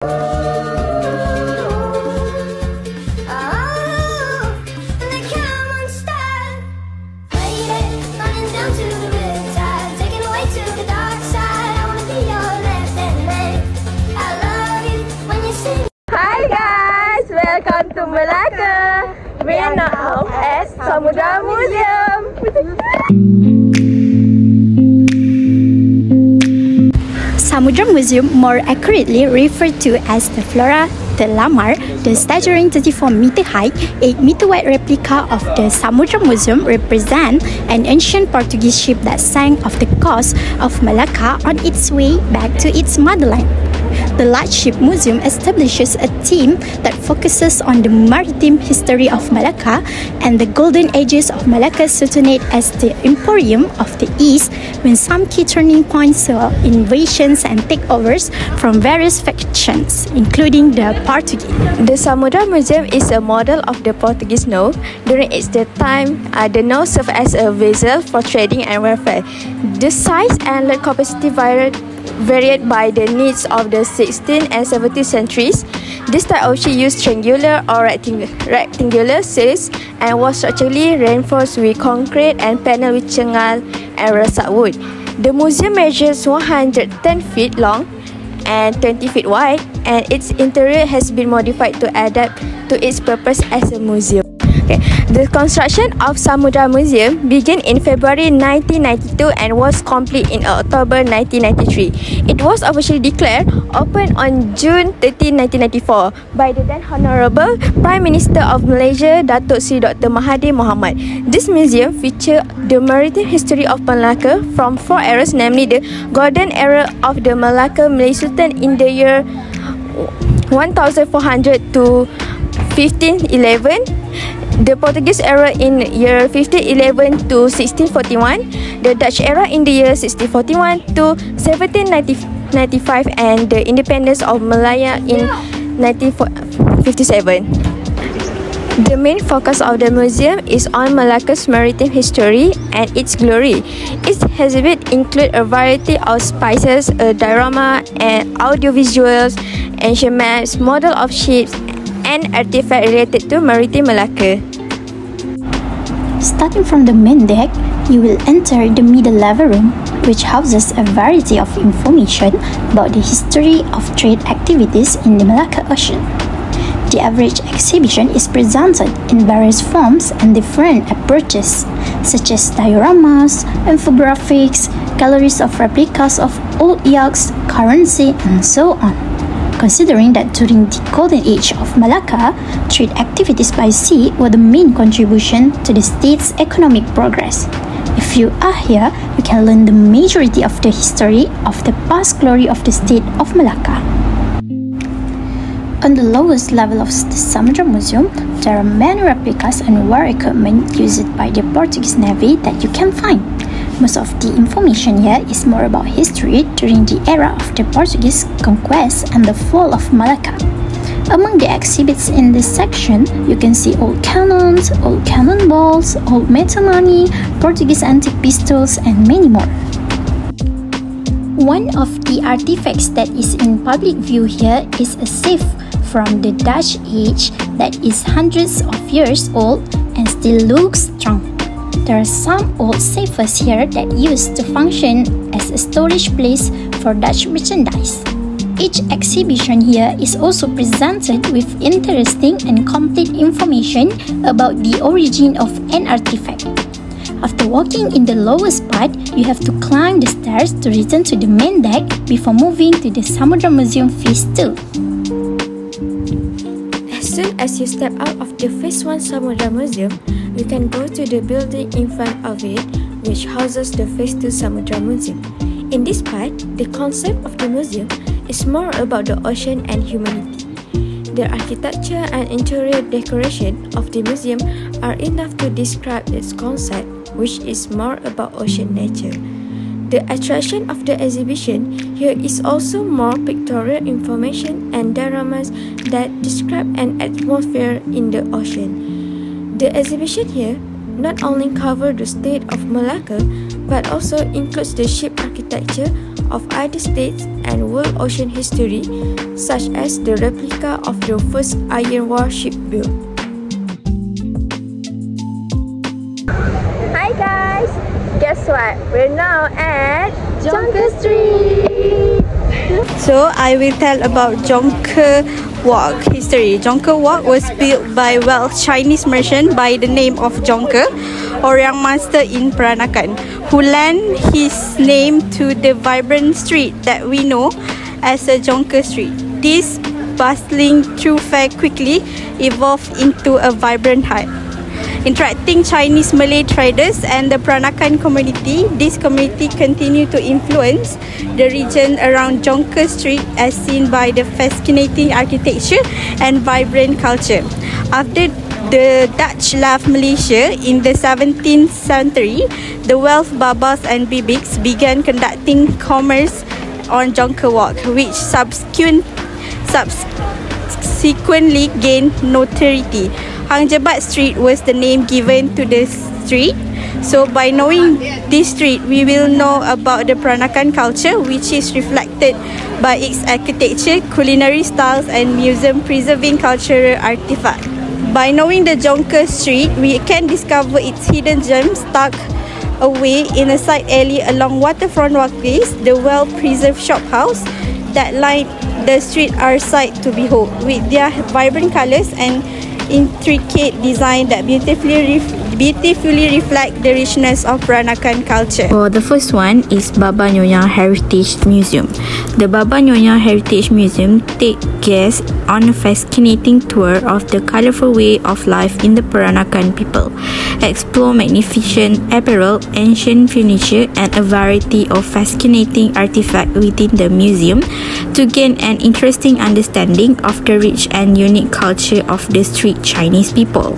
Welcome to Malacca. We are now at Samudera Museum. Samudera Museum, more accurately referred to as the Flora de la Mar, the staggering 34-meter high, 8-meter wide replica of the Samudera Museum represents an ancient Portuguese ship that sank off the coast of Malacca on its way back to its motherland. The large ship museum establishes a theme that focuses on the maritime history of Malacca and the golden ages of Malacca's Sultanate as the Emporium of the East, when some key turning points saw invasions and takeovers from various factions, including the Portuguese. The Samudera Museum is a model of the Portuguese nau. During its time, the nau served as a vessel for trading and warfare. The size and load capacity varied by the needs of the 16th and 17th centuries. This type of ship used triangular or rectangular sails and was structurally reinforced with concrete and panelled with cengal and russak wood. The museum measures 110 feet long and 20 feet wide, and its interior has been modified to adapt to its purpose as a museum. The construction of Samudera Museum began in February 1992 and was complete in October 1993. It was officially declared open on June 13, 1994 by the then Honorable Prime Minister of Malaysia, Datuk Seri Dr. Mahathir Mohamad. This museum features the maritime history of Malacca from 4 eras, namely the Golden Era of the Malacca Malay Sultan in the year 1400 to 1511, the Portuguese era in year 1511 to 1641, the Dutch era in the year 1641 to 1795, and the independence of Malaya in 1957. The main focus of the museum is on Malacca's maritime history and its glory. Its exhibits include a variety of spices, a diorama, and audiovisuals, ancient maps, model of ships, and artifacts related to maritime Malacca. Starting from the main deck, you will enter the middle level room, which houses a variety of information about the history of trade activities in the Malacca Ocean. The average exhibition is presented in various forms and different approaches, such as dioramas, infographics, galleries of replicas of old yachts, currency, and so on. Considering that during the golden age of Malacca, trade activities by sea were the main contribution to the state's economic progress. If you are here, you can learn the majority of the history of the past glory of the state of Malacca. On the lowest level of the Samudera Museum, there are many replicas and war equipment used by the Portuguese Navy that you can find. Most of the information here is more about history during the era of the Portuguese conquest and the fall of Malacca. Among the exhibits in this section, you can see old cannons, old cannonballs, old metal money, Portuguese antique pistols, and many more. One of the artifacts that is in public view here is a safe from the Dutch age that is hundreds of years old and still looks strong. There are some old safes here that used to function as a storage place for Dutch merchandise. Each exhibition here is also presented with interesting and complete information about the origin of an artifact. After walking in the lowest part, you have to climb the stairs to return to the main deck before moving to the Samudera Museum Phase 2. As soon as you step out of the Phase 1 Samudera Museum, you can go to the building in front of it, which houses the Phase 2 Samudera Museum. In this part, the concept of the museum is more about the ocean and humanity. The architecture and interior decoration of the museum are enough to describe its concept, which is more about ocean nature. The attraction of the exhibition here is also more pictorial information and dioramas that describe an atmosphere in the ocean. The exhibition here not only covers the state of Malacca, but also includes the ship architecture of other states and world ocean history, such as the replica of the first iron warship built. Hi guys! Guess what? We're now at Jonker Street! So I will tell about Jonker Walk history. Jonker Walk was built by wealthy Chinese merchant by the name of Jonker, Orang Master in Peranakan, who lent his name to the vibrant street that we know as a Jonker Street. This bustling thoroughfare quickly evolved into a vibrant hub. Interacting Chinese Malay traders and the Peranakan community, this community continued to influence the region around Jonker Street as seen by the fascinating architecture and vibrant culture. After the Dutch left Malaysia in the 17th century, the wealth Babas and Bibiks began conducting commerce on Jonker Walk, which subsequently gained notoriety. Hang Jebat Street was the name given to the street. So by knowing this street, we will know about the Peranakan culture, which is reflected by its architecture, culinary styles and museum preserving cultural artifacts. By knowing the Jonker Street, we can discover its hidden gems tucked away in a side alley along waterfront walkways. The well-preserved shop house that line the street are sight to behold, with their vibrant colours and intricate design that beautifully reflect the richness of Peranakan culture. The first one is Baba Nyonya Heritage Museum. The Baba Nyonya Heritage Museum takes guests on a fascinating tour of the colourful way of life in the Peranakan people. Explore magnificent apparel, ancient furniture and a variety of fascinating artifacts within the museum to gain an interesting understanding of the rich and unique culture of the street Chinese people.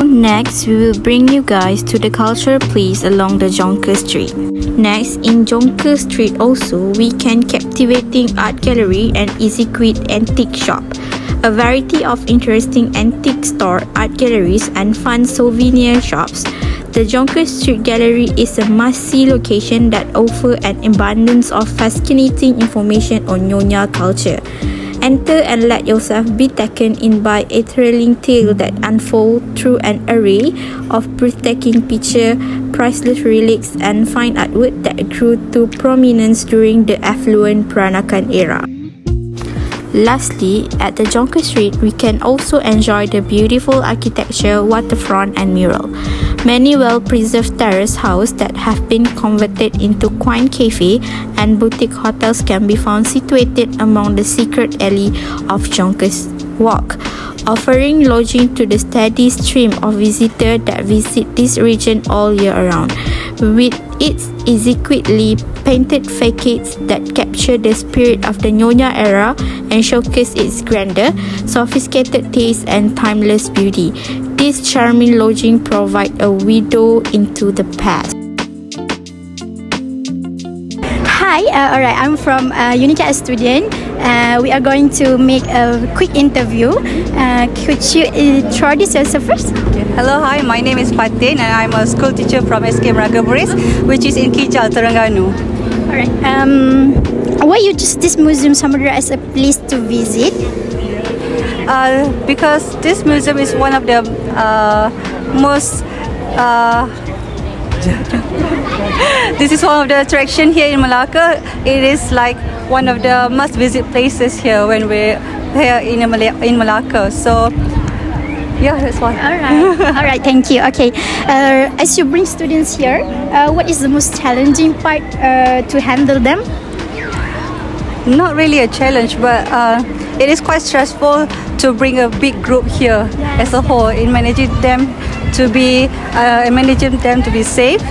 Next, we will bring you guys to the cultural place along the Jonker Street. Next, in Jonker Street also, we can captivating art gallery and exquisite antique shop. A variety of interesting antique store, art galleries and fun souvenir shops. The Jonker Street Gallery is a must-see location that offers an abundance of fascinating information on Nyonya culture. Enter and let yourself be taken in by a thrilling tale that unfolds through an array of breathtaking pictures, priceless relics and fine artwork that grew to prominence during the affluent Peranakan era. Lastly, at the Jonker Street, we can also enjoy the beautiful architecture, waterfront and mural. Many well-preserved terrace houses that have been converted into quaint cafe and boutique hotels can be found situated among the secret alley of Jonker's Walk, offering lodging to the steady stream of visitors that visit this region all year around. With its exquisitely painted facades that capture the spirit of the Nyonya era and showcase its grandeur, sophisticated taste and timeless beauty, this charming lodging provides a window into the past. Hi, alright, I'm from Unica student. We are going to make a quick interview. Could you introduce yourself first? Hello, hi, my name is Patin and I'm a school teacher from SK Meraka Buris, which is in Kijal, Terengganu. Alright, why you choose this museum Samudera as a place to visit? Because this museum is one of the most this is one of the attraction here in Malacca. It is like one of the must visit places here when we're here in Malacca. So yeah, that's one. Alright, thank you. Okay, as you bring students here, what is the most challenging part to handle them? Not really a challenge, but it is quite stressful to bring a big group here as a whole in managing them to be safe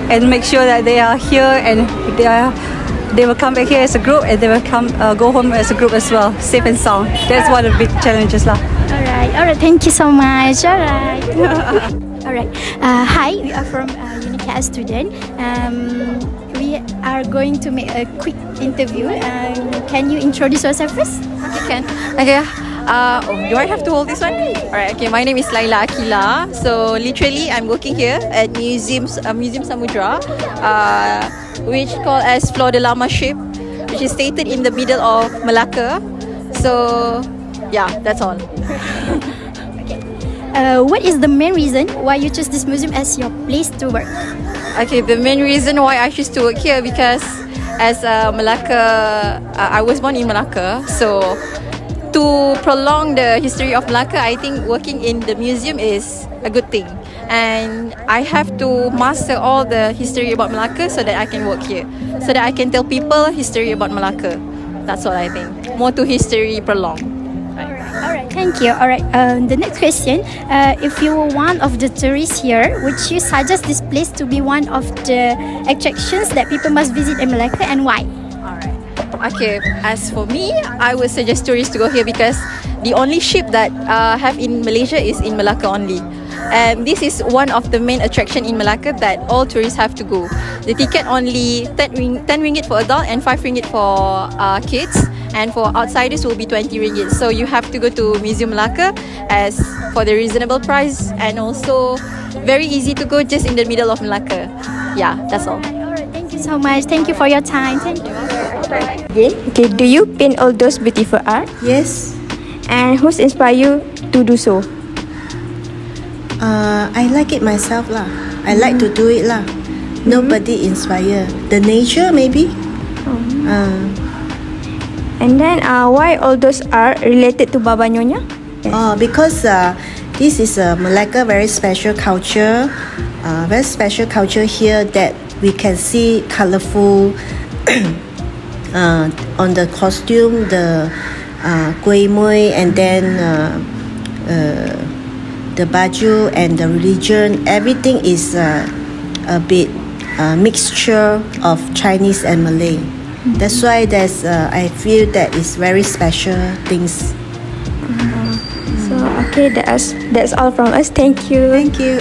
and make sure that they are here and they will come back here as a group and they will go home as a group as well, safe and sound. That's one of the big challenges lah. Alright, thank you so much. Alright. Hi, we are from Unica student. We are going to make a quick interview. Can you introduce yourself first? Okay, can. Okay. Do I have to hold this one? Alright, okay, my name is Laila Akila. So literally I'm working here at Museum Samudera, which called as Flor de Lama ship. which is stated in the middle of Malacca. So yeah, that's all. What is the main reason why you choose this museum as your place to work? Okay, the main reason why I choose to work here because as Malacca, I was born in Malacca, so to prolong the history of Malacca, I think working in the museum is a good thing. And I have to master all the history about Malacca so that I can work here, so that I can tell people history about Malacca. That's what I think. More to history prolong. Alright, thank you. Alright, the next question. If you were one of the tourists here, would you suggest this place to be one of the attractions that people must visit in Malacca, and why? Alright. Okay, as for me, I would suggest tourists to go here because the only ship that have in Malaysia is in Malacca only. And this is one of the main attraction in Malacca that all tourists have to go. The ticket only 10 ringgit for adult and 5 ringgit for kids, and for outsiders will be 20 ringgit. So you have to go to Museum Malacca as for the reasonable price, and also very easy to go just in the middle of Malacca. Yeah, that's all. Alright, thank you so much. Thank you for your time. Thank you. Okay, do you paint all those beautiful art? Yes. And who's inspired you to do so? I like it myself lah. I like to do it lah. Nobody inspire. The nature maybe. And then why all those art related to Baba Nyonya? Because this is a Malacca very special culture. Very special culture here that we can see colorful on the costume, the kuih muih, and then the baju and the religion. Everything is a bit mixture of Chinese and Malay. That's why I feel that it's very special things. So okay, that's all from us. Thank you. Thank you.